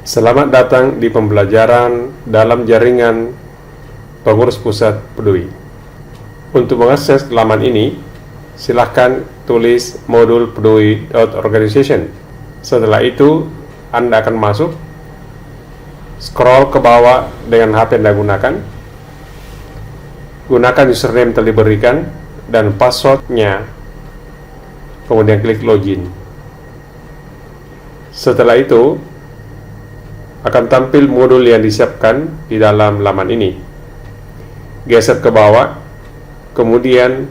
Selamat datang di pembelajaran dalam jaringan Pengurus Pusat Peduli. Untuk mengakses laman ini, silahkan tulis modul peduli.organization. Setelah itu, Anda akan masuk, scroll ke bawah dengan HP Anda gunakan, gunakan username yang telah diberikan dan passwordnya, kemudian klik login. Setelah itu, akan tampil modul yang disiapkan di dalam laman ini. Geser ke bawah, kemudian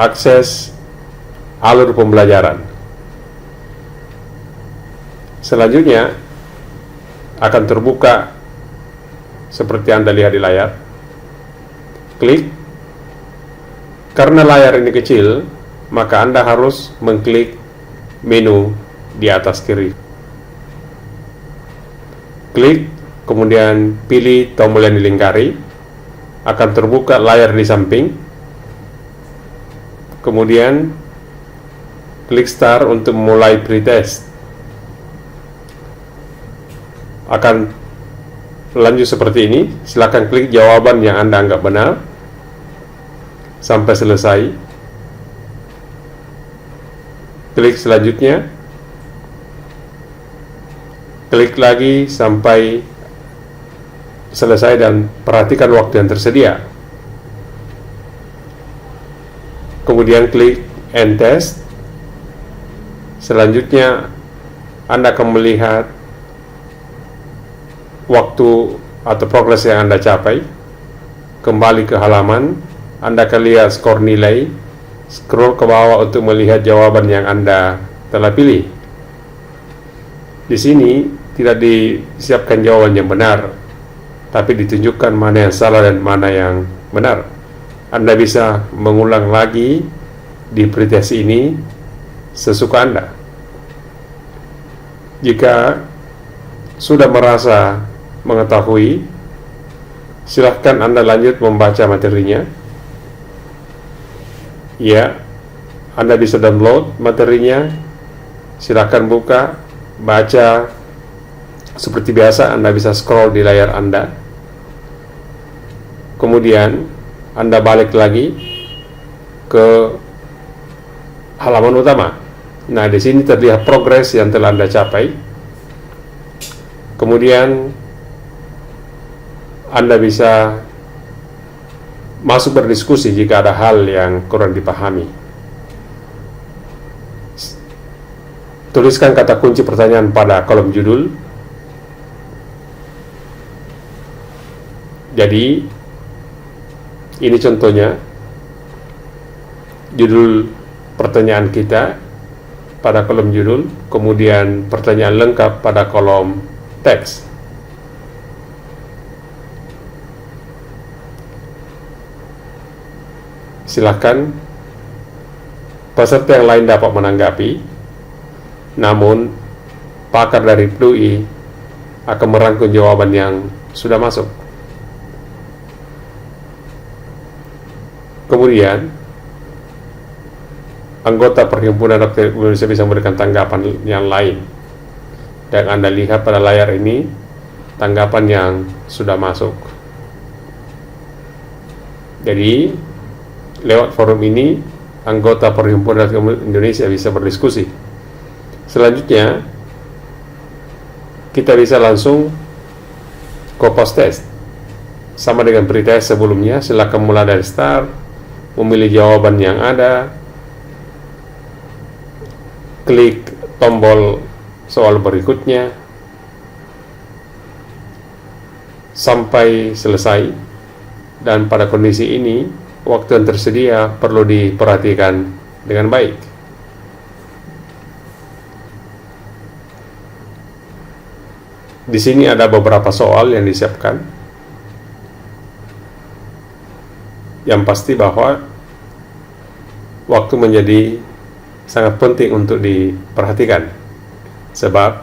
akses alur pembelajaran. Selanjutnya akan terbuka seperti Anda lihat di layar. Klik. Karena layar ini kecil, maka Anda harus mengklik menu di atas kiri. Klik, kemudian pilih tombol yang dilingkari, akan terbuka layar di samping. Kemudian klik start untuk memulai pretest. Akan lanjut seperti ini. Silakan klik jawaban yang Anda anggap benar sampai selesai. Klik selanjutnya. Klik lagi sampai selesai dan perhatikan waktu yang tersedia. Kemudian klik end test. Selanjutnya Anda akan melihat waktu atau progres yang Anda capai. Kembali ke halaman, Anda akan lihat skor nilai. Scroll ke bawah untuk melihat jawaban yang Anda telah pilih. Di sini tidak disiapkan jawaban yang benar, tapi ditunjukkan mana yang salah dan mana yang benar. Anda bisa mengulang lagi di pretest ini sesuka Anda. Jika sudah merasa mengetahui, silahkan Anda lanjut membaca materinya. Ya, Anda bisa download materinya. Silahkan buka, baca. Seperti biasa, Anda bisa scroll di layar Anda. Kemudian Anda balik lagi ke halaman utama. Nah, di sini terlihat progres yang telah Anda capai. Kemudian Anda bisa masuk berdiskusi jika ada hal yang kurang dipahami. Tuliskan kata kunci pertanyaan pada kolom judul. Jadi, ini contohnya judul pertanyaan kita pada kolom judul, kemudian pertanyaan lengkap pada kolom teks. Silakan peserta yang lain dapat menanggapi, namun pakar dari PDUI akan merangkum jawaban yang sudah masuk. Kemudian anggota Perhimpunan Dokter Indonesia bisa memberikan tanggapan yang lain, dan Anda lihat pada layar ini tanggapan yang sudah masuk. Jadi lewat forum ini anggota Perhimpunan Dokter Indonesia bisa berdiskusi. Selanjutnya kita bisa langsung ke post test sama dengan pretest sebelumnya. Silakan mulai dari start, memilih jawaban yang ada, klik tombol soal berikutnya sampai selesai. Dan pada kondisi ini, waktu yang tersedia perlu diperhatikan dengan baik. Di sini ada beberapa soal yang disiapkan. Yang pasti bahwa waktu menjadi sangat penting untuk diperhatikan, sebab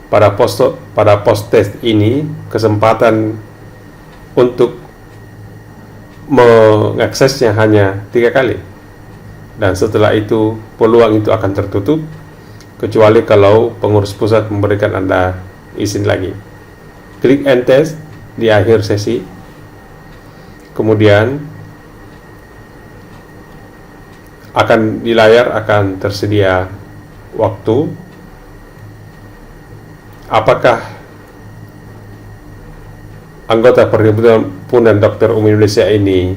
pada post test ini kesempatan untuk mengaksesnya hanya 3 kali, dan setelah itu peluang itu akan tertutup kecuali kalau pengurus pusat memberikan Anda izin lagi. Klik End Test di akhir sesi. Kemudian di layar akan tersedia waktu. Apakah anggota Perhimpunan Dokter Umum Indonesia ini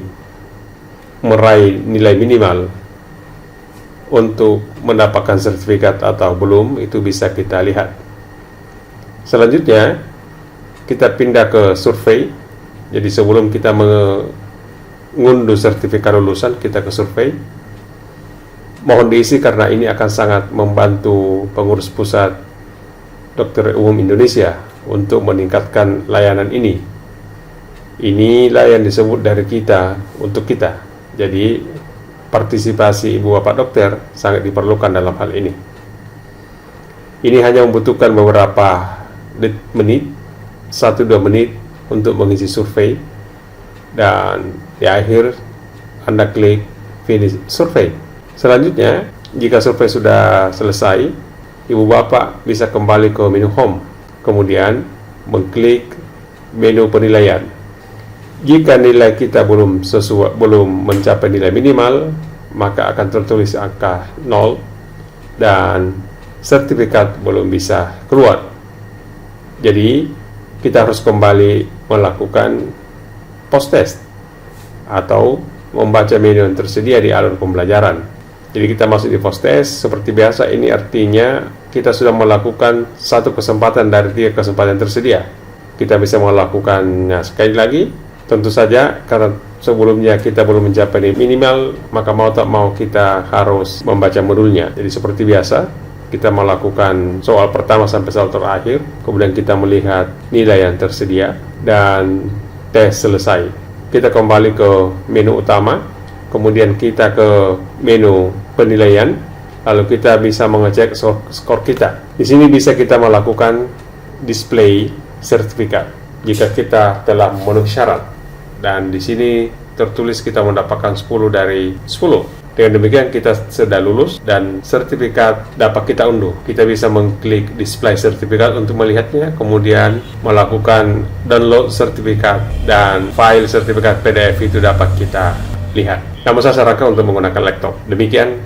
meraih nilai minimal untuk mendapatkan sertifikat atau belum, itu bisa kita lihat. Selanjutnya kita pindah ke survei. Jadi sebelum kita mengunduh sertifikat lulusan, kita ke survei. Mohon diisi karena ini akan sangat membantu pengurus pusat Dokter Umum Indonesia untuk meningkatkan layanan ini. Inilah yang disebut dari kita untuk kita. Jadi partisipasi ibu bapak dokter sangat diperlukan dalam hal ini. Ini hanya membutuhkan beberapa menit, 1-2 menit untuk mengisi survei, dan di akhir Anda klik finish survei. Selanjutnya, jika survei sudah selesai, ibu bapak bisa kembali ke menu home, kemudian mengklik menu penilaian. Jika nilai kita belum mencapai nilai minimal, maka akan tertulis angka 0 dan sertifikat belum bisa keluar. Jadi kita harus kembali melakukan post test atau membaca menu yang tersedia di alur pembelajaran. Jadi kita masuk di post test seperti biasa. Ini artinya kita sudah melakukan 1 kesempatan dari 3 kesempatan tersedia. Kita bisa melakukannya sekali lagi. Tentu saja karena sebelumnya kita belum mencapai minimal, maka mau tak mau kita harus membaca modulnya. Jadi seperti biasa, kita melakukan soal pertama sampai soal terakhir, kemudian kita melihat nilai yang tersedia, dan tes selesai. Kita kembali ke menu utama, kemudian kita ke menu penilaian, lalu kita bisa mengecek skor kita. Di sini bisa kita melakukan display sertifikat jika kita telah memenuhi syarat. Dan di sini tertulis kita mendapatkan 10 dari 10. Dengan demikian kita sudah lulus dan sertifikat dapat kita unduh. Kita bisa mengklik display sertifikat untuk melihatnya, kemudian melakukan download sertifikat, dan file sertifikat PDF itu dapat kita lihat. Namun saya sarankan untuk menggunakan laptop. Demikian